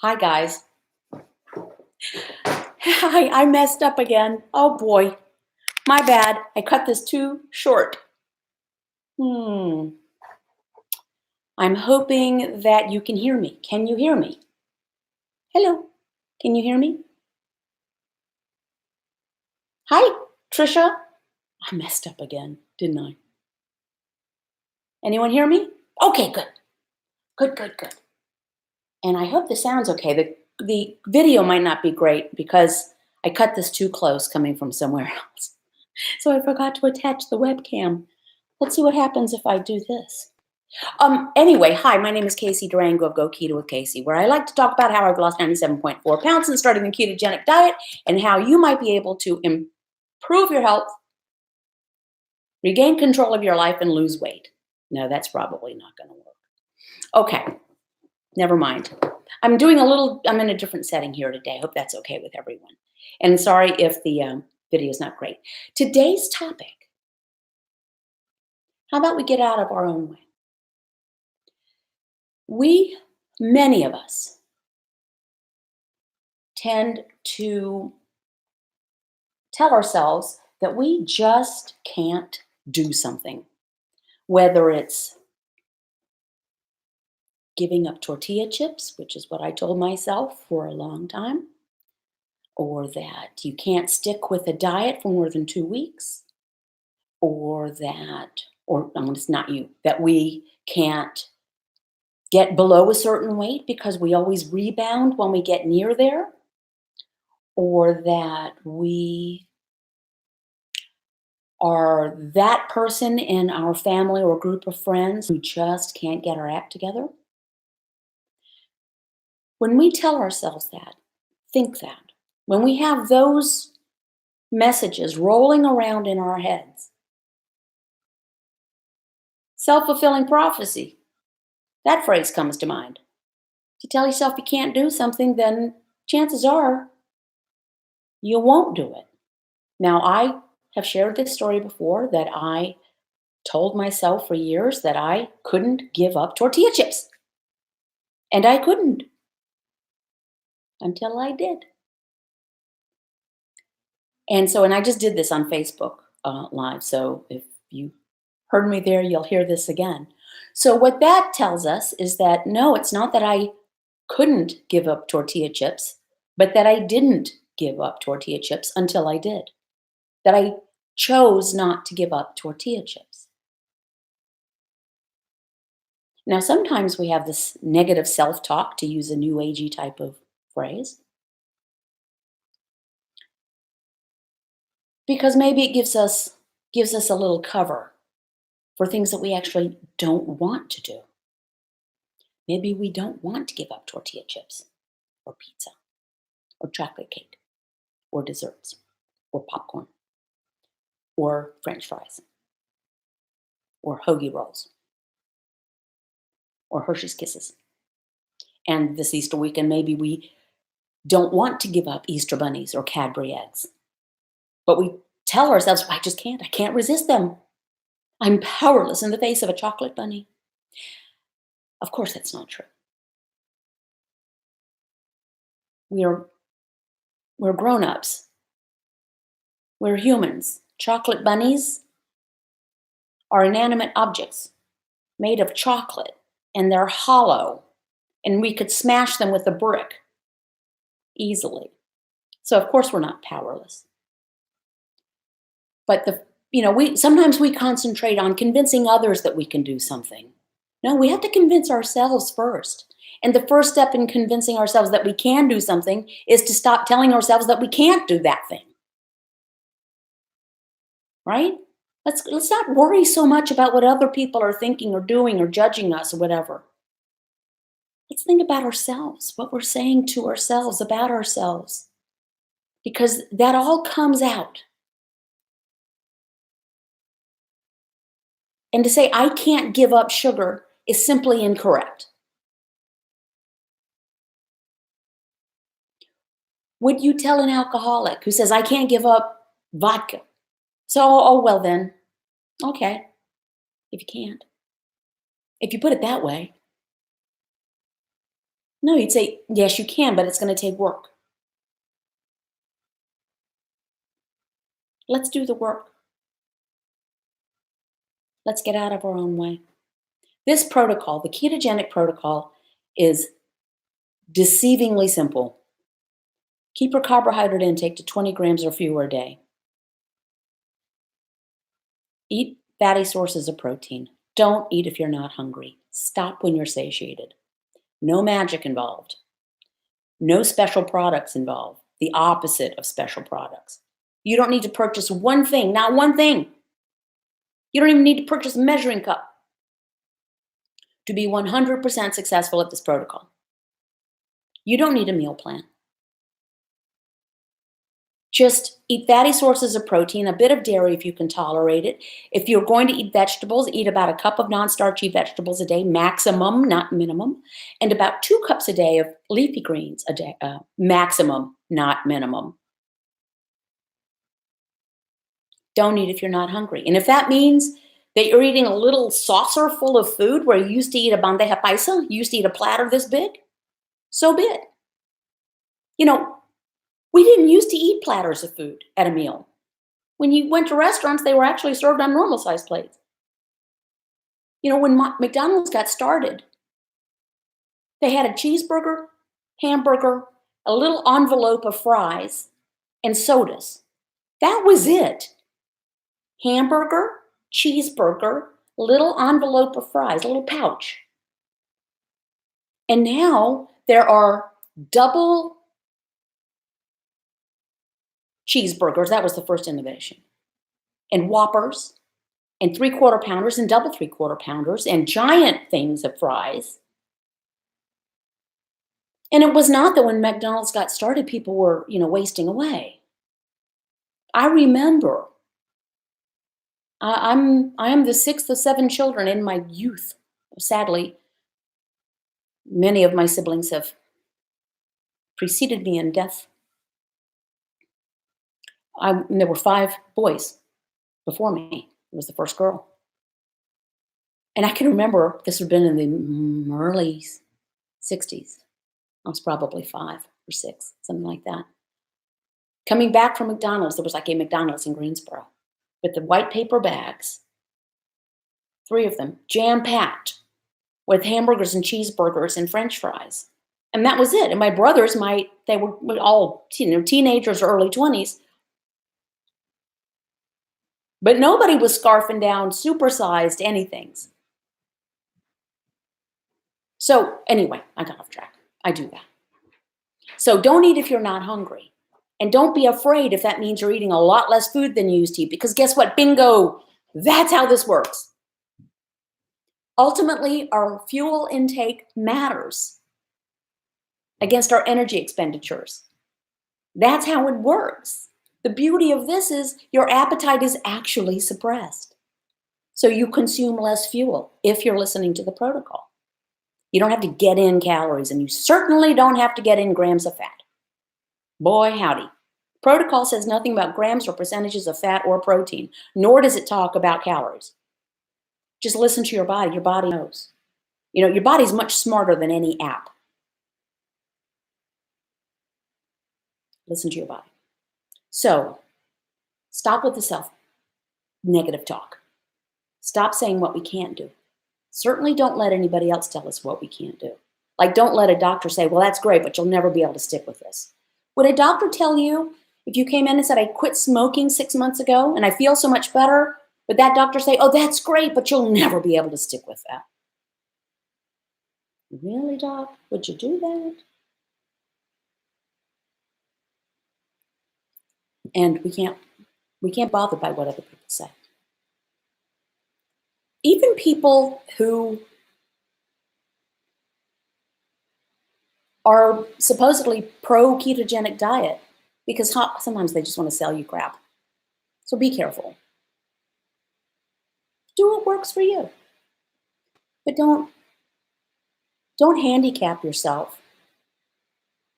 Hi, guys. Hi, I messed up again. Oh boy, my bad. I cut this too short. Hmm. I'm hoping that you can hear me. Can you hear me? Hello. Can you hear me? Hi, Trisha. I messed up again, didn't I? Anyone hear me? Okay, good. Good. And I hope the sound's okay. The video might not be great because I cut this too close coming from somewhere else. So I forgot to attach the webcam. Let's see what happens if I do this. Anyway, hi, my name is Casey Durango of Go Keto with Casey, where I like to talk about how I've lost 97.4 pounds and started the ketogenic diet and how you might be able to improve your health, regain control of your life, and lose weight. No, that's probably not going to work. Okay, never mind. I'm in a different setting here today. I hope that's okay with everyone. And sorry if the video is not great. Today's topic, how about we get out of our own way? Many of us, tend to tell ourselves that we just can't do something, whether it's giving up tortilla chips, which is what I told myself for a long time, or that you can't stick with a diet for more than 2 weeks, or it's not you, that we can't get below a certain weight because we always rebound when we get near there, or that we are that person in our family or group of friends who just can't get our act together. When we tell ourselves that, think that, when we have those messages rolling around in our heads, self fulfilling prophecy, that phrase comes to mind. If you tell yourself you can't do something, then chances are you won't do it. Now, I have shared this story before that I told myself for years that I couldn't give up tortilla chips. And I couldn't until I did. And I just did this on Facebook Live. So if you heard me there, you'll hear this again. So what that tells us is that no, it's not that I couldn't give up tortilla chips, but that I didn't give up tortilla chips until I did. That I chose not to give up tortilla chips. Now, sometimes we have this negative self talk, to use a new agey type of phrase, because maybe it gives us a little cover for things that we actually don't want to do. Maybe we don't want to give up tortilla chips or pizza or chocolate cake or desserts or popcorn or french fries or hoagie rolls or Hershey's Kisses. And this Easter weekend, maybe we don't want to give up Easter bunnies or Cadbury eggs. But we tell ourselves, I just can't. I can't resist them. I'm powerless in the face of a chocolate bunny. Of course, that's not true. We're, we're grown-ups. We're humans. Chocolate bunnies are inanimate objects made of chocolate, and they're hollow, and we could smash them with a brick easily. So of course we're not powerless. But we sometimes we concentrate on convincing others that we can do something. No, we have to convince ourselves first. And the first step in convincing ourselves that we can do something is to stop telling ourselves that we can't do that thing. Right? Let's not worry so much about what other people are thinking or doing or judging us or whatever. Let's think about ourselves, what we're saying to ourselves about ourselves, because that all comes out. And to say, I can't give up sugar is simply incorrect. Would you tell an alcoholic who says, I can't give up vodka? So, oh, well then, okay, if you can't. If you put it that way. No, you'd say, yes, you can, but it's going to take work. Let's do the work. Let's get out of our own way. This protocol, the ketogenic protocol, is deceivingly simple. Keep your carbohydrate intake to 20 grams or fewer a day. Eat fatty sources of protein. Don't eat if you're not hungry. Stop when you're satiated. No magic involved. No special products involved. The opposite of special products. You don't need to purchase one thing, not one thing. You don't even need to purchase a measuring cup to be 100% successful at this protocol. You don't need a meal plan. Just eat fatty sources of protein, a bit of dairy if you can tolerate it. If you're going to eat vegetables, eat about a cup of non-starchy vegetables a day, maximum, not minimum, and about 2 cups a day of leafy greens a day, maximum, not minimum. Don't eat if you're not hungry. And if that means that you're eating a little saucer full of food where you used to eat a bandeja paisa, you used to eat a platter this big, so be it. You know, we didn't used to eat platters of food at a meal. When you went to restaurants, they were actually served on normal sized plates. You know, when McDonald's got started, they had a cheeseburger, hamburger, a little envelope of fries, and sodas. That was it. Hamburger, cheeseburger, little envelope of fries, a little pouch. And now there are double cheeseburgers. That was the first innovation. And Whoppers, and 3/4 pounders, and double 3/4 pounders, and giant things of fries. And it was not that when McDonald's got started, people were, wasting away. I remember, I am the sixth of 7 children in my youth. Sadly, many of my siblings have preceded me in death. And there were 5 boys before me. I was the first girl. And I can remember, this would have been in the early 60s. I was probably 5 or 6, something like that. Coming back from McDonald's, there was like a McDonald's in Greensboro with the white paper bags, 3 of them, jam-packed with hamburgers and cheeseburgers and French fries. And that was it. And my brothers, they were all teenagers or early 20s. But nobody was scarfing down supersized anythings. So anyway, I got off track. I do that. So don't eat if you're not hungry. And don't be afraid if that means you're eating a lot less food than you used to eat, because guess what? Bingo! That's how this works. Ultimately, our fuel intake matters against our energy expenditures. That's how it works. The beauty of this is your appetite is actually suppressed. So you consume less fuel if you're listening to the protocol. You don't have to get in calories, and you certainly don't have to get in grams of fat. Boy, howdy. Protocol says nothing about grams or percentages of fat or protein, nor does it talk about calories. Just listen to your body. Your body knows. Your body's much smarter than any app. Listen to your body. So, stop with the self-negative talk. Stop saying what we can't do. Certainly don't let anybody else tell us what we can't do. Like, don't let a doctor say, well, that's great, but you'll never be able to stick with this. Would a doctor tell you, if you came in and said, I quit smoking 6 months ago and I feel so much better, would that doctor say, oh, that's great, but you'll never be able to stick with that? Really, doc? Would you do that? And we can't bother by what other people say. Even people who are supposedly pro-ketogenic diet, because sometimes they just want to sell you crap. So be careful. Do what works for you. But don't handicap yourself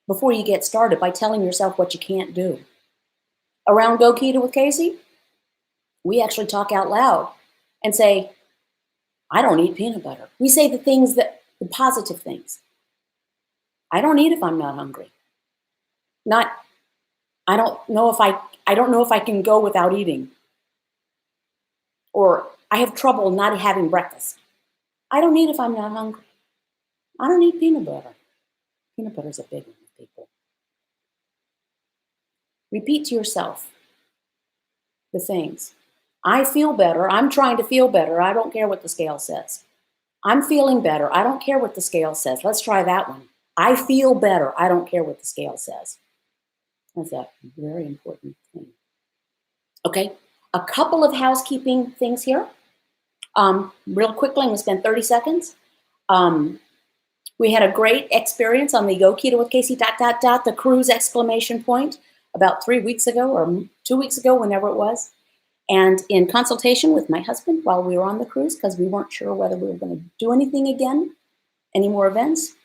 before you get started by telling yourself what you can't do. Around Go Keto with Casey, we actually talk out loud and say, I don't eat peanut butter. We say the positive things. I don't eat if I'm not hungry. Not, I don't know if I don't know if I can go without eating, or I have trouble not having breakfast. I don't eat if I'm not hungry. I don't eat peanut butter. Peanut butter is a big one with people. Repeat to yourself the things. I feel better. I'm trying to feel better. I don't care what the scale says. I'm feeling better. I don't care what the scale says. Let's try that one. I feel better. I don't care what the scale says. That's a very important thing. Okay, a couple of housekeeping things here. Real quickly, I'm going to spend 30 seconds. We had a great experience on the Go Keto with Casey ... the cruise exclamation point about 3 weeks ago or 2 weeks ago, whenever it was. And in consultation with my husband while we were on the cruise, because we weren't sure whether we were going to do anything again, any more events,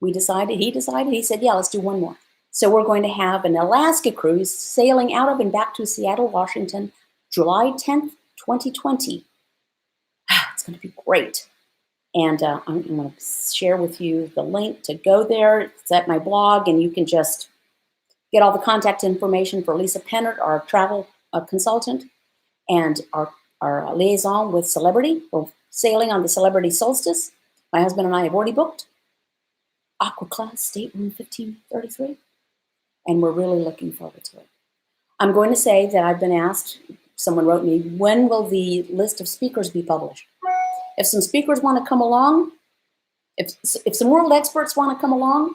he decided, he said, yeah, let's do one more. So we're going to have an Alaska cruise sailing out of and back to Seattle, Washington, July 10th, 2020. It's going to be great. And I'm going to share with you the link to go there. It's at my blog, and you can just get all the contact information for Lisa Pennard, our travel consultant, and our liaison with Celebrity. We're sailing on the Celebrity Solstice. My husband and I have already booked Aqua Class, Stateroom 1533, and we're really looking forward to it. I'm going to say that I've been asked, someone wrote me, when will the list of speakers be published? If some speakers want to come along, if some world experts want to come along,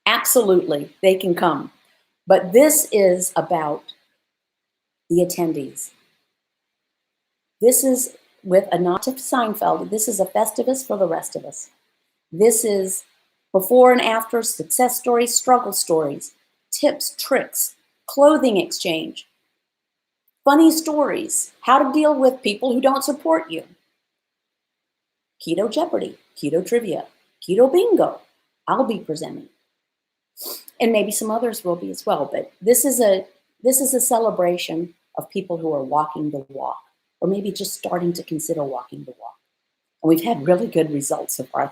absolutely, they can come. But this is about the attendees. This is with a nod to Seinfeld. This is a Festivus for the rest of us. This is before and after success stories, struggle stories, tips, tricks, clothing exchange, funny stories, how to deal with people who don't support you, Keto Jeopardy, Keto Trivia, Keto Bingo. I'll be presenting, and maybe some others will be as well. But this is a celebration of people who are walking the walk, or maybe just starting to consider walking the walk. And we've had really good results so far.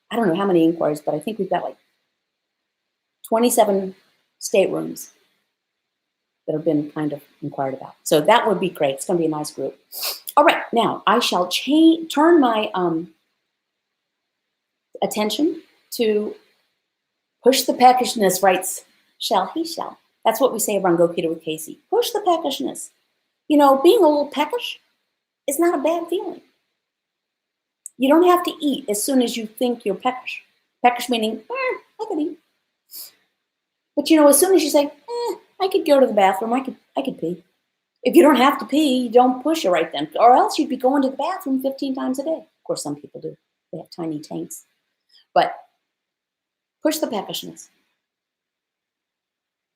I don't know how many inquiries, but I think we've got like 27 staterooms that have been kind of inquired about. So that would be great. It's going to be a nice group. All right, now I shall turn my attention to push the peckishness, writes Shell. That's what we say around Go Keto with Casey. Push the peckishness. You know, being a little peckish is not a bad feeling. You don't have to eat as soon as you think you're peckish. Peckish meaning, I could eat. But you know, as soon as you say, I could go to the bathroom, I could pee. If you don't have to pee, you don't push it right then, or else you'd be going to the bathroom 15 times a day. Of course, some people do. They have tiny tanks. But push the peckishness.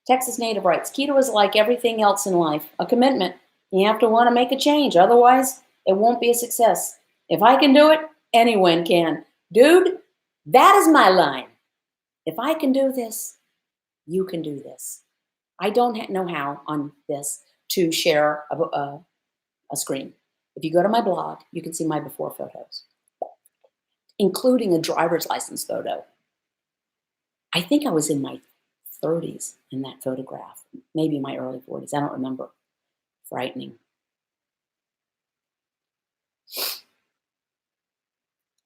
Texas Native writes, keto is like everything else in life, a commitment. You have to want to make a change. Otherwise, it won't be a success. If I can do it, anyone can. Dude, that is my line. If I can do this, you can do this. I don't know how on this to share a screen. If you go to my blog, you can see my before photos, including a driver's license photo. I think I was in my 30s in that photograph, maybe my early 40s. I don't remember. Frightening.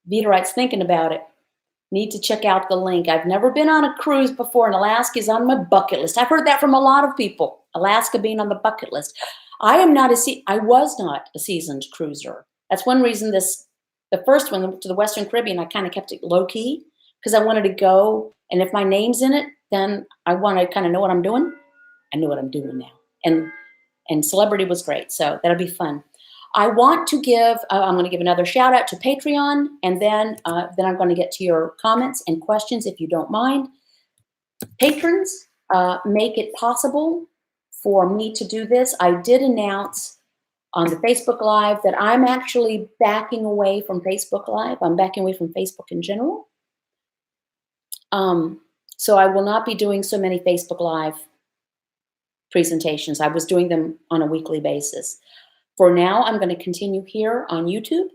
Vita writes, thinking about it. Need to check out the link. I've never been on a cruise before, and Alaska is on my bucket list. I've heard that from a lot of people. Alaska being on the bucket list. I was not a seasoned cruiser. That's one reason the first one to the Western Caribbean, I kind of kept it low key because I wanted to go, and if my name's in it, then I want to kind of know what I'm doing. I know what I'm doing now, and Celebrity was great, so that'll be fun. I want to give, I'm going to give another shout out to Patreon, and then I'm going to get to your comments and questions if you don't mind. Patrons make it possible for me to do this. I did announce on the Facebook Live that I'm actually backing away from Facebook Live. I'm backing away from Facebook in general. So I will not be doing so many Facebook Live presentations. I was doing them on a weekly basis. For now, I'm going to continue here on YouTube.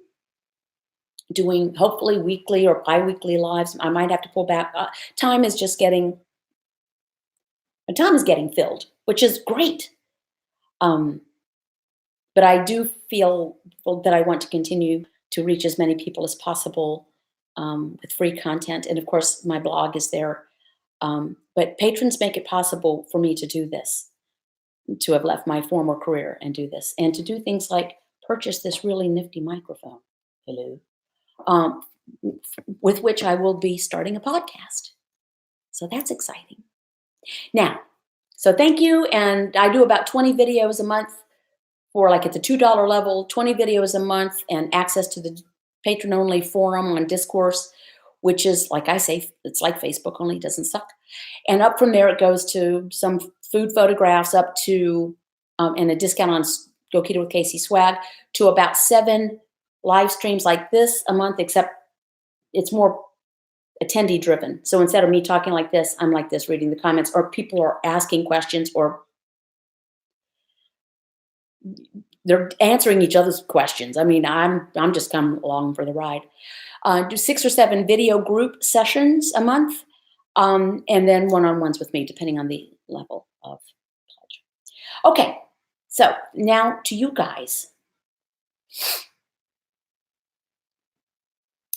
doing hopefully weekly or bi-weekly lives. I might have to pull back. Time is just getting time is getting filled, which is great. Um, but I do feel that I want to continue to reach as many people as possible with free content. And of course, my blog is there. But patrons make it possible for me to do this, to have left my former career and do this, and to do things like purchase this really nifty microphone. Hello. Um, with which I will be starting a podcast. So that's exciting. Now, so thank you. And I do about 20 videos a month for like at the $2 level, 20 videos a month and access to the patron only forum on Discourse, which is like I say, it's like Facebook, only it doesn't suck. And up from there, it goes to some food photographs up to, and a discount on Go Keto with Casey swag, to about 7 live streams like this a month, except it's more attendee driven. So instead of me talking like this, I'm like this, reading the comments, or people are asking questions, or they're answering each other's questions. I mean, I'm just come along for the ride. Do 6 or 7 video group sessions a month, and then one-on-ones with me, depending on the level of pledge. Okay, so now to you guys.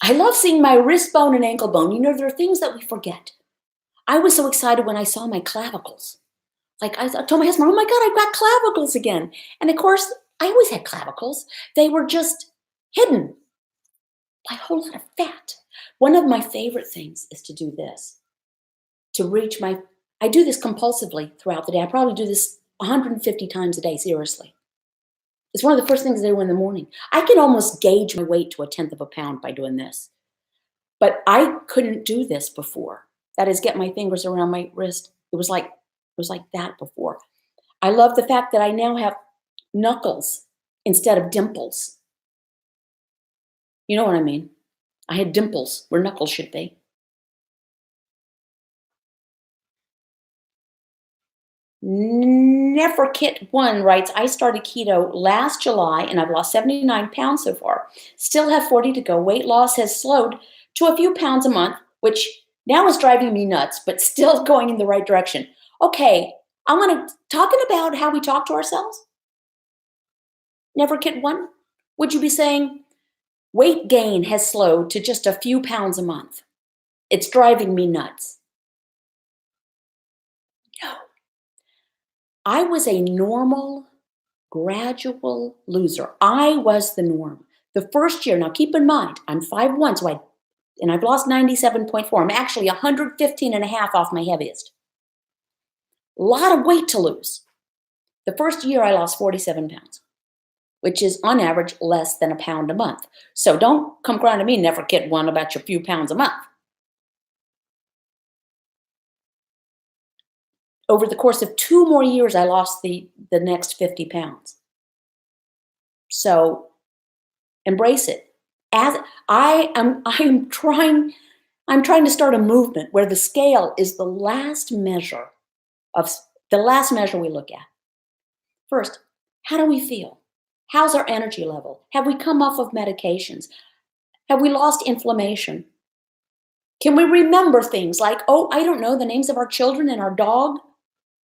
I love seeing my wrist bone and ankle bone. You know, there are things that we forget. I was so excited when I saw my clavicles. Like I told my husband, oh my God, I've got clavicles again. And of course, I always had clavicles. They were just hidden by a whole lot of fat. One of my favorite things is to do this, to reach I do this compulsively throughout the day. I probably do this 150 times a day, seriously. It's one of the first things I do in the morning. I can almost gauge my weight to 1/10 of a pound by doing this. But I couldn't do this before. That is, get my fingers around my wrist. It was like that before. I love the fact that I now have knuckles instead of dimples. You know what I mean? I had dimples where knuckles should be. Neverkit1 writes, I started keto last July and I've lost 79 pounds so far. Still have 40 to go. Weight loss has slowed to a few pounds a month, which now is driving me nuts, but still going in the right direction. Okay, I want to talking about how we talk to ourselves. Neverkit1, would you be saying weight gain has slowed to just a few pounds a month? It's driving me nuts. No. I was a normal, gradual loser. I was the norm. The first year, now keep in mind, I'm 5'1", so I've lost 97.4. I'm actually 115 and a half off my heaviest. A lot of weight to lose. The first year I lost 47 pounds, which is on average less than a pound a month. So don't come crying to me, Neverkit1, about your few pounds a month. Over the course of 2 more years, I lost the next 50 pounds. So embrace it. As I'm trying to start a movement where the scale is the last measure we look at. First, how do we feel? How's our energy level? Have we come off of medications? Have we lost inflammation? Can we remember things like, oh, I don't know, the names of our children and our dog?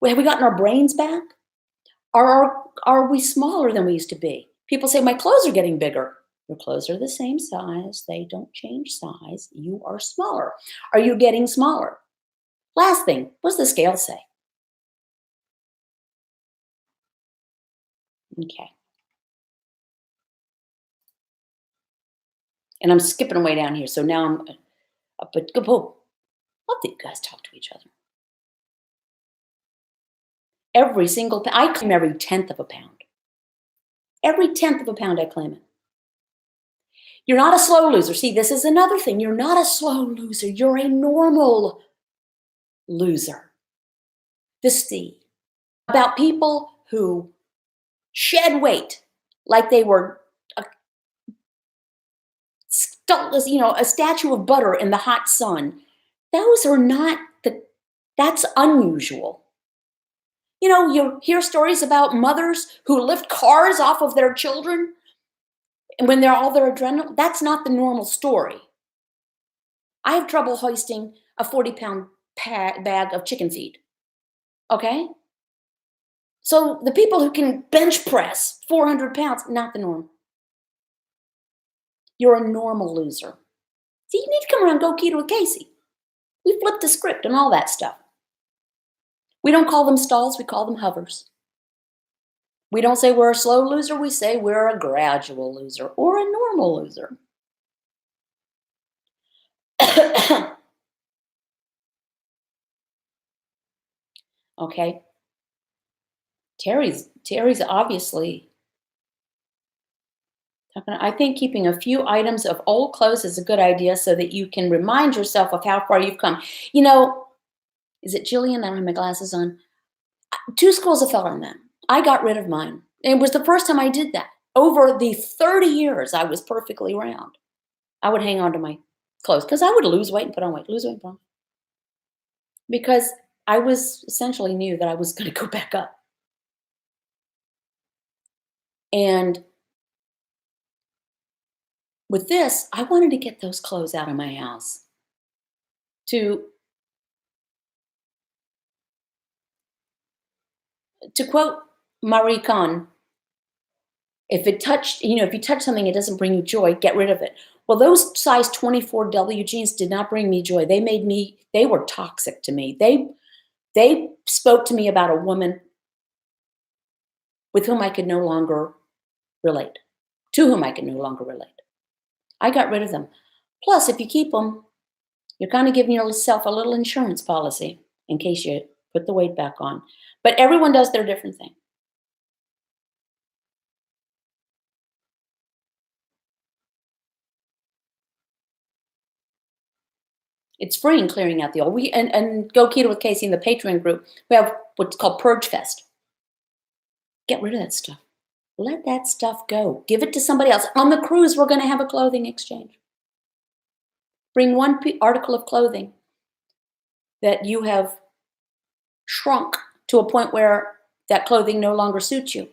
Have we gotten our brains back? Are we smaller than we used to be? People say, my clothes are getting bigger. Your clothes are the same size. They don't change size. You are smaller. Are you getting smaller? Last thing, what does the scale say? Okay. And I'm skipping away down here. So now I'm up at Gabo. Love that you guys talk to each other. Every single pound, I claim every 1/10 of a pound. Every 1/10 of a pound, I claim it. You're not a slow loser. See, this is another thing. You're not a slow loser. You're a normal loser. This is about people who shed weight like they were a statue of butter in the hot sun. Those are not that's unusual. You know, you hear stories about mothers who lift cars off of their children And when they're all their adrenaline, that's not the normal story. I have trouble hoisting a 40-pound bag of chicken feed. Okay? So the people who can bench press 400 pounds, not the norm. You're a normal loser. See, you need to come around Go Keto with Casey. We flipped the script and all that stuff. We don't call them stalls, we call them hovers. We don't say we're a slow loser, we say we're a gradual loser or a normal loser. Okay? Terry's obviously I think keeping a few items of old clothes is a good idea so that you can remind yourself of how far you've come. You know, is it Jillian? I don't have my glasses on. Two schools of thought on that. I got rid of mine. It was the first time I did that. Over the 30 years I was perfectly round, I would hang on to my clothes because I would lose weight and put on weight, lose weight and put on. Because I was essentially knew that I was going to go back up. And with this, I wanted to get those clothes out of my house. To quote Marie Kahn, if you touch something, it doesn't bring you joy, get rid of it. Well, those size 24W jeans did not bring me joy. They were toxic to me. They spoke to me about a woman with whom I could no longer relate, to whom I could no longer relate. I got rid of them. Plus, if you keep them, you're kind of giving yourself a little insurance policy in case you put the weight back on. But everyone does their different thing. It's free in clearing out the old. And Go Keto with Casey in the Patreon group, we have what's called Purge Fest. Get rid of that stuff. Let that stuff go. Give it to somebody else. On the cruise, we're going to have a clothing exchange. Bring one article of clothing that you have shrunk to a point where that clothing no longer suits you.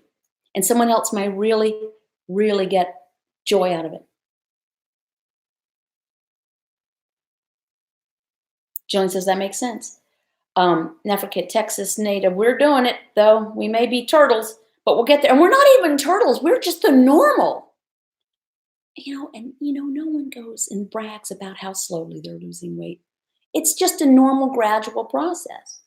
And someone else might really, really get joy out of it. Joan says that makes sense. Never forget Texas native. We're doing it, though. We may be turtles, but we'll get there. And we're not even turtles. We're just the normal. No one goes and brags about how slowly they're losing weight. It's just a normal, gradual process.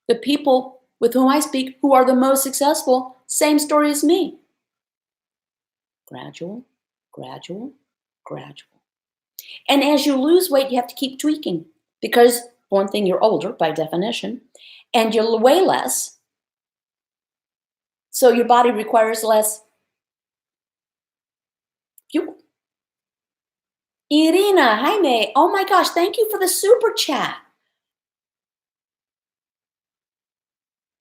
The people with whom I speak who are the most successful, same story as me. Gradual, gradual, gradual. And as you lose weight, you have to keep tweaking because, for one thing, you're older by definition, and you'll weigh less. So your body requires less fuel. Irina, Jaime, oh my gosh, thank you for the super chat.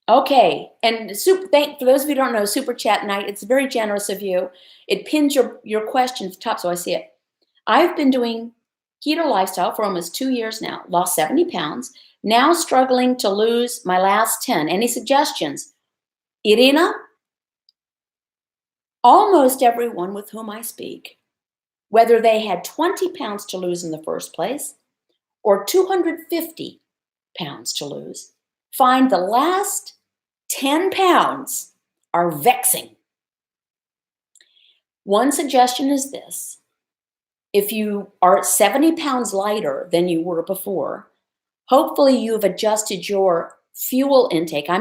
Okay, and for those of you who don't know, super chat night, it's very generous of you. It pins your question at the top so I see it. I've been doing keto lifestyle for almost 2 years now, lost 70 pounds, now struggling to lose my last 10. Any suggestions? Irina, almost everyone with whom I speak, whether they had 20 pounds to lose in the first place or 250 pounds to lose, find the last 10 pounds are vexing. One suggestion is this. If you are 70 pounds lighter than you were before, hopefully you've adjusted your fuel intake. I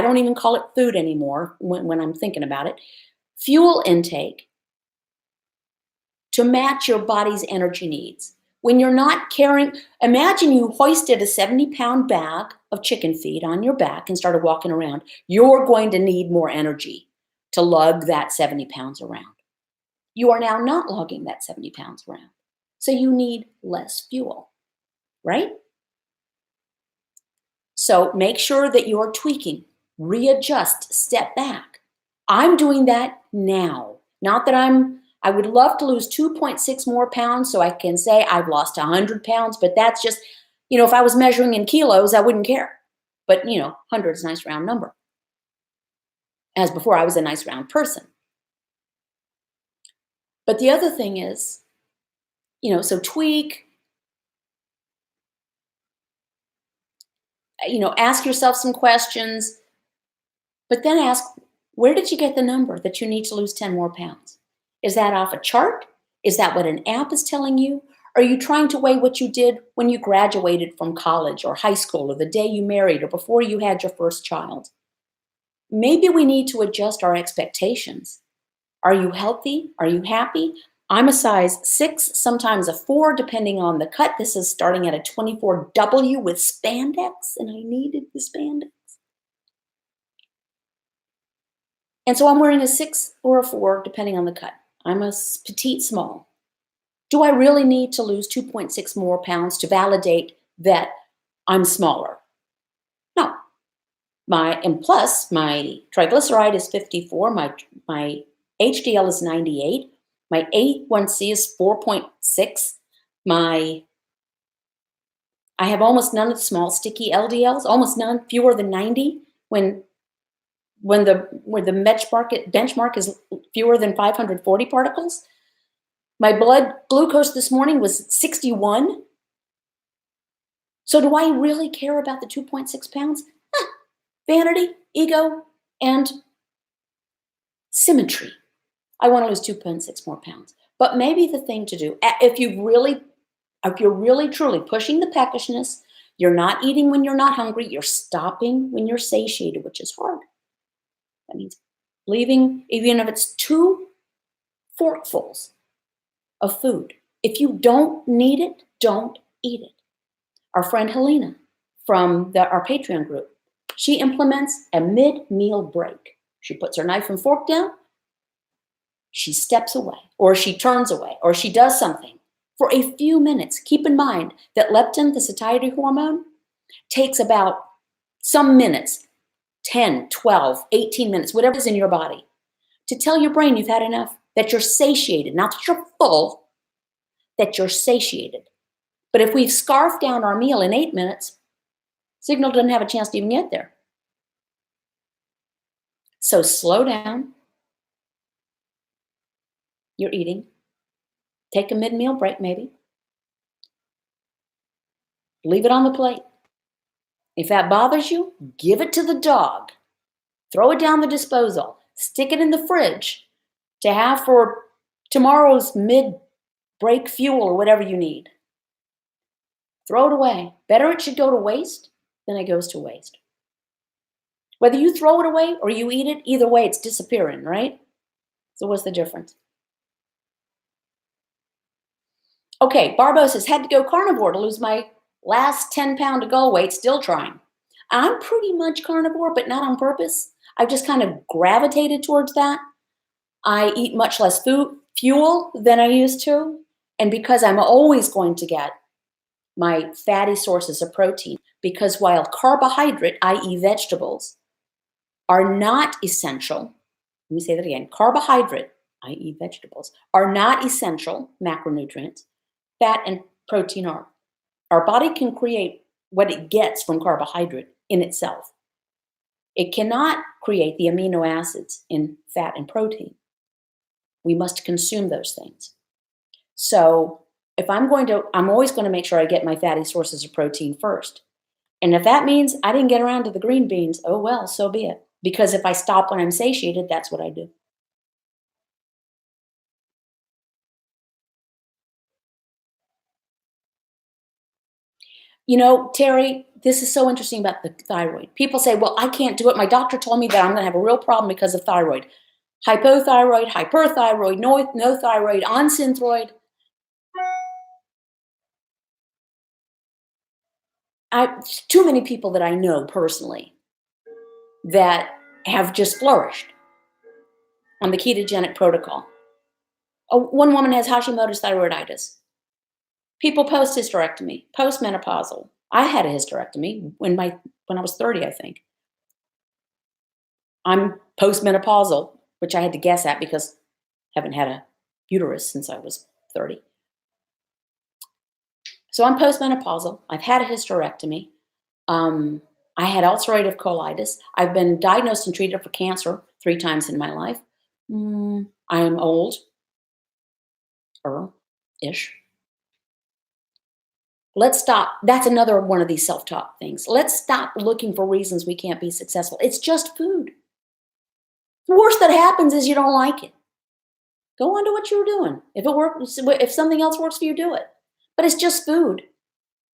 don't even call it food anymore when I'm thinking about it. Fuel intake to match your body's energy needs. When you're not carrying, imagine you hoisted a 70-pound bag of chicken feed on your back and started walking around. You're going to need more energy to lug that 70 pounds around. You are now not lugging that 70 pounds around. So you need less fuel, right? So make sure that you're tweaking, readjust, step back. I'm doing that now. Not that I would love to lose 2.6 more pounds so I can say I've lost 100 pounds, but that's just, if I was measuring in kilos, I wouldn't care. But, 100 is a nice round number. As before, I was a nice round person. But the other thing is, so tweak, ask yourself some questions, but then ask, where did you get the number that you need to lose 10 more pounds? Is that off a chart? Is that what an app is telling you? Are you trying to weigh what you did when you graduated from college or high school or the day you married or before you had your first child? Maybe we need to adjust our expectations. Are you healthy? Are you happy? I'm a size 6, sometimes a 4, depending on the cut. This is starting at a 24W with spandex, and I needed the spandex. And so I'm wearing a 6 or a 4, depending on the cut. I'm a petite small. Do I really need to lose 2.6 more pounds to validate that I'm smaller? No. And plus, my triglyceride is 54, my HDL is 98, my A1C is 4.6, I have almost none of the small sticky LDLs, almost none, fewer than 90, when the benchmark is fewer than 540 particles. My blood glucose this morning was 61. So do I really care about the 2.6 pounds? Vanity, ego, and symmetry. I want to lose 2.6 more pounds. But maybe the thing to do, if you're really truly pushing the peckishness, you're not eating when you're not hungry, you're stopping when you're satiated, which is hard. That means leaving, even if it's 2 forkfuls of food. If you don't need it, don't eat it. Our friend Helena from our Patreon group, she implements a mid-meal break. She puts her knife and fork down, she steps away, or she turns away, or she does something for a few minutes. Keep in mind that leptin, the satiety hormone, takes about some minutes, 10, 12, 18 minutes, whatever is in your body, to tell your brain you've had enough, that you're satiated, not that you're full, that you're satiated. But if we've scarfed down our meal in 8 minutes, signal doesn't have a chance to even get there. So slow down. You're eating. Take a mid-meal break, maybe. Leave it on the plate. If that bothers you, give it to the dog. Throw it down the disposal. Stick it in the fridge to have for tomorrow's mid-break fuel or whatever you need. Throw it away. Better it should go to waste than it goes to waste. Whether you throw it away or you eat it, either way, it's disappearing, right? So what's the difference? Okay, Barbo says, had to go carnivore to lose my last 10-pound goal weight, still trying. I'm pretty much carnivore, but not on purpose. I've just kind of gravitated towards that. I eat much less fuel than I used to. And because I'm always going to get my fatty sources of protein, because while carbohydrate, i.e. vegetables, are not essential, let me say that again, carbohydrate, i.e. vegetables, are not essential macronutrients, fat and protein are. Our body can create what it gets from carbohydrate in itself. It cannot create the amino acids in fat and protein. We must consume those things. So if I'm always going to make sure I get my fatty sources of protein first. And if that means I didn't get around to the green beans, oh well, so be it. Because if I stop when I'm satiated, that's what I do. Terry, this is so interesting about the thyroid. People say, well, I can't do it. My doctor told me that I'm going to have a real problem because of thyroid. Hypothyroid, hyperthyroid, no thyroid, on synthroid. Too many people that I know personally that have just flourished on the ketogenic protocol. One woman has Hashimoto's thyroiditis. People post-hysterectomy, post-menopausal. I had a hysterectomy when I was 30, I think. I'm post-menopausal, which I had to guess at because I haven't had a uterus since I was 30. So I'm postmenopausal. I've had a hysterectomy. I had ulcerative colitis. I've been diagnosed and treated for cancer 3 times in my life. I'm old, ish. Let's stop. That's another one of these self-talk things. Let's stop looking for reasons we can't be successful. It's just food. The worst that happens is you don't like it. Go on to what you were doing. If it works, if something else works for you, do it. But it's just food.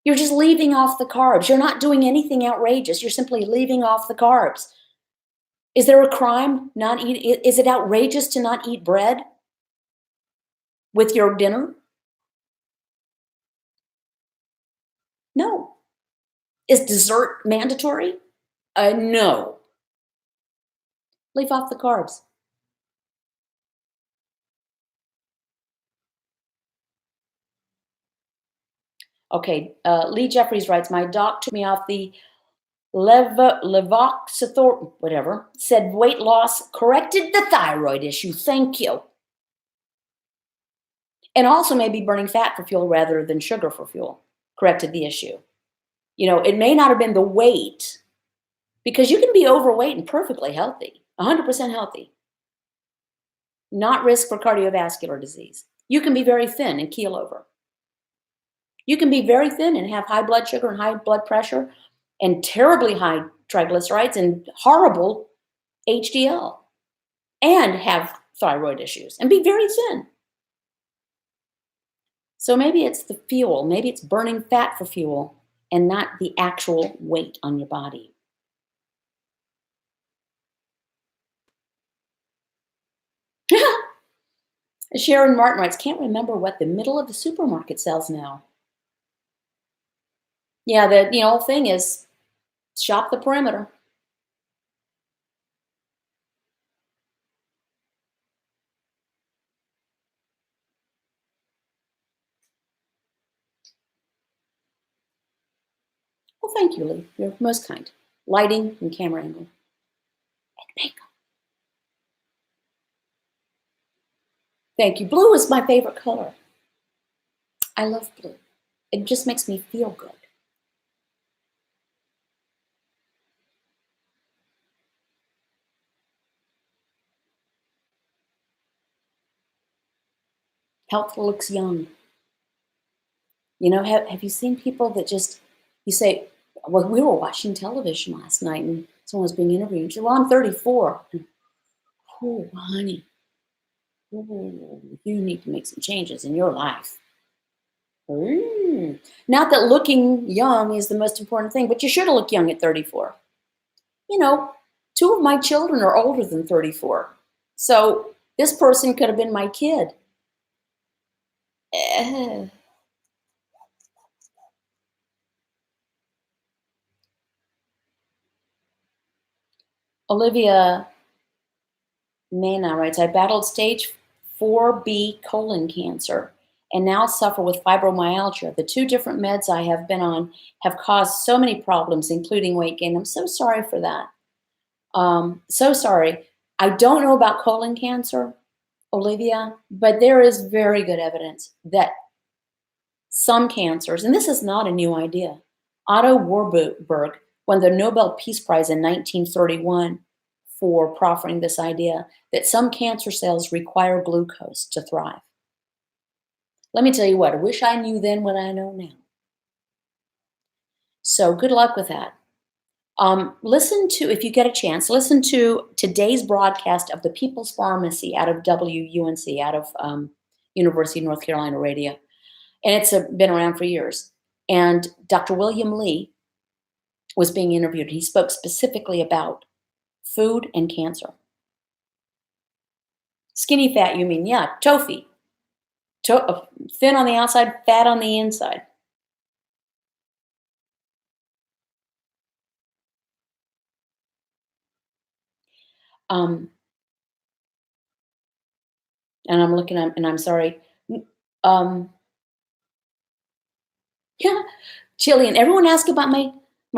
You're just leaving off the carbs. You're not doing anything outrageous. You're simply leaving off the carbs. Is there a crime not eat? Is it outrageous to not eat bread with your dinner? No. Is dessert mandatory? No. Leave off the carbs. Okay, Lee Jeffries writes, my doc took me off the Levoxathor, whatever, said weight loss corrected the thyroid issue. Thank you. And also maybe burning fat for fuel rather than sugar for fuel corrected the issue. You know, it may not have been the weight, because you can be overweight and perfectly healthy, 100% healthy, not risk for cardiovascular disease. You can be very thin and keel over. You can be very thin and have high blood sugar and high blood pressure and terribly high triglycerides and horrible HDL and have thyroid issues and be very thin. So maybe it's the fuel, maybe it's burning fat for fuel and not the actual weight on your body. Sharon Martin writes, can't remember what the middle of the supermarket sells now. Yeah, the whole thing is shop the perimeter. Well, thank you, Lee. You're most kind. Lighting and camera angle. And makeup. Thank you. Blue is my favorite color. I love blue. It just makes me feel good. Health looks young. You know, have you seen people that just, you say, well, we were watching television last night and someone was being interviewed. And she said, well, I'm 34. And, oh, honey, you need to make some changes in your life. Not that looking young is the most important thing, but you should look young at 34. You know, 2 of my children are older than 34. So this person could have been my kid. Eh. Olivia Mena writes, I battled stage 4B colon cancer and now suffer with fibromyalgia. The 2 different meds I have been on have caused so many problems, including weight gain. I'm so sorry for that. So sorry. I don't know about colon cancer, Olivia, but there is very good evidence that some cancers, and this is not a new idea. Otto Warburg won the Nobel Peace Prize in 1931 for proffering this idea that some cancer cells require glucose to thrive. Let me tell you what, I wish I knew then what I know now. So good luck with that. Listen to, if you get a chance, listen to today's broadcast of the People's Pharmacy out of WUNC, out of University of North Carolina Radio. And it's been around for years. And Dr. William Lee was being interviewed. He spoke specifically about food and cancer. Skinny fat, you mean? Yeah, tofu. Thin on the outside, fat on the inside. And I'm looking at, and I'm sorry. Yeah, Chilean. Everyone asks about my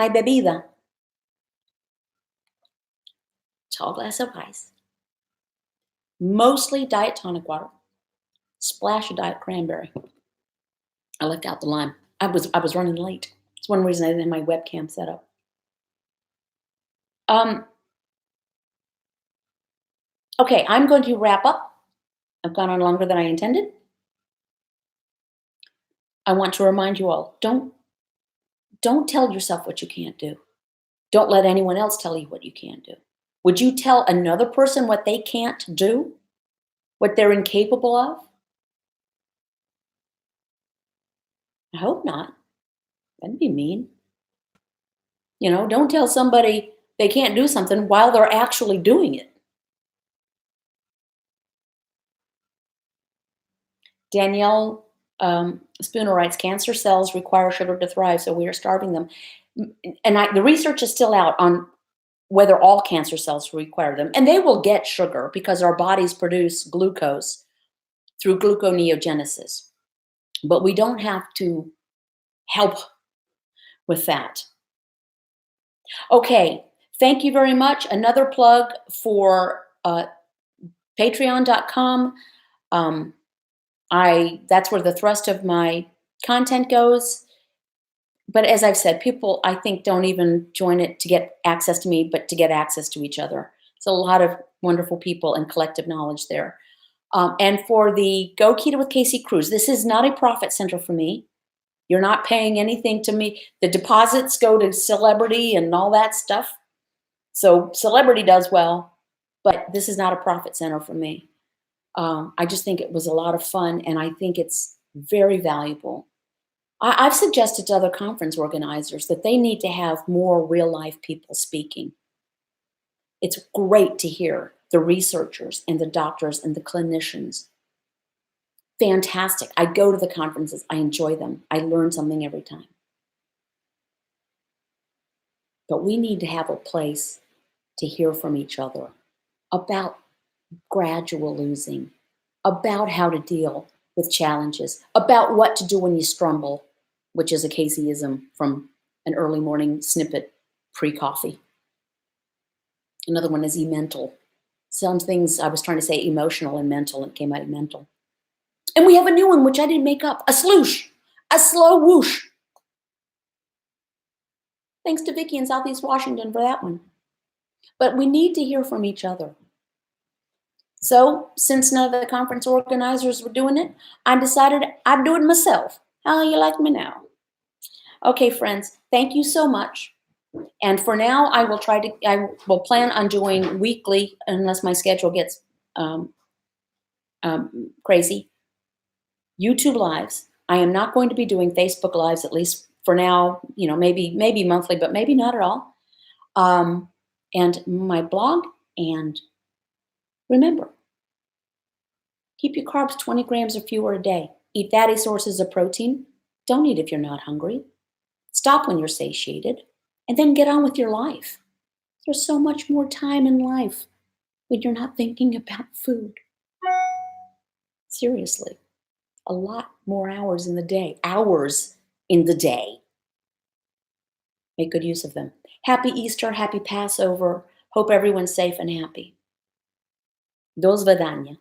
bebida. Tall glass of ice. Mostly diet tonic water. Splash of diet cranberry. I left out the lime. I was running late. It's one reason I didn't have my webcam set up. Okay, I'm going to wrap up. I've gone on longer than I intended. I want to remind you all, don't tell yourself what you can't do. Don't let anyone else tell you what you can't do. Would you tell another person what they can't do? What they're incapable of? I hope not. That'd be mean. Don't tell somebody they can't do something while they're actually doing it. Danielle Spooner writes, cancer cells require sugar to thrive, so we are starving them. And the research is still out on whether all cancer cells require them. And they will get sugar because our bodies produce glucose through gluconeogenesis. But we don't have to help with that. Okay, thank you very much. Another plug for patreon.com. That's where the thrust of my content goes. But as I've said, people I think don't even join it to get access to me, but to get access to each other. So a lot of wonderful people and collective knowledge there. And for the Go Keto with Casey cruise, this is not a profit center for me. You're not paying anything to me. The deposits go to Celebrity and all that stuff. So Celebrity does well, but this is not a profit center for me. I just think it was a lot of fun, and I think it's very valuable. I've suggested to other conference organizers that they need to have more real life people speaking. It's great to hear the researchers and the doctors and the clinicians. Fantastic. I go to the conferences. I enjoy them. I learn something every time. But we need to have a place to hear from each other about gradual losing, about how to deal with challenges, about what to do when you stumble, which is a Caseyism from an early morning snippet pre-coffee. Another one is e-mental. Some things I was trying to say emotional and mental, and it came out mental. And we have a new one, which I didn't make up, a sloosh, a slow whoosh. Thanks to Vicki in Southeast Washington for that one. But we need to hear from each other. So since none of the conference organizers were doing it, I decided I'd do it myself. How you like me now? Okay, friends, thank you so much. And for now, I will plan on doing weekly, unless my schedule gets crazy, YouTube lives. I am not going to be doing Facebook lives, at least for now, maybe monthly, but maybe not at all. And my blog, and remember, keep your carbs 20 grams or fewer a day. Eat fatty sources of protein. Don't eat if you're not hungry. Stop when you're satiated, and then get on with your life. There's so much more time in life when you're not thinking about food. Seriously, a lot more hours in the day. Hours in the day. Make good use of them. Happy Easter, happy Passover. Hope everyone's safe and happy. Do svidania.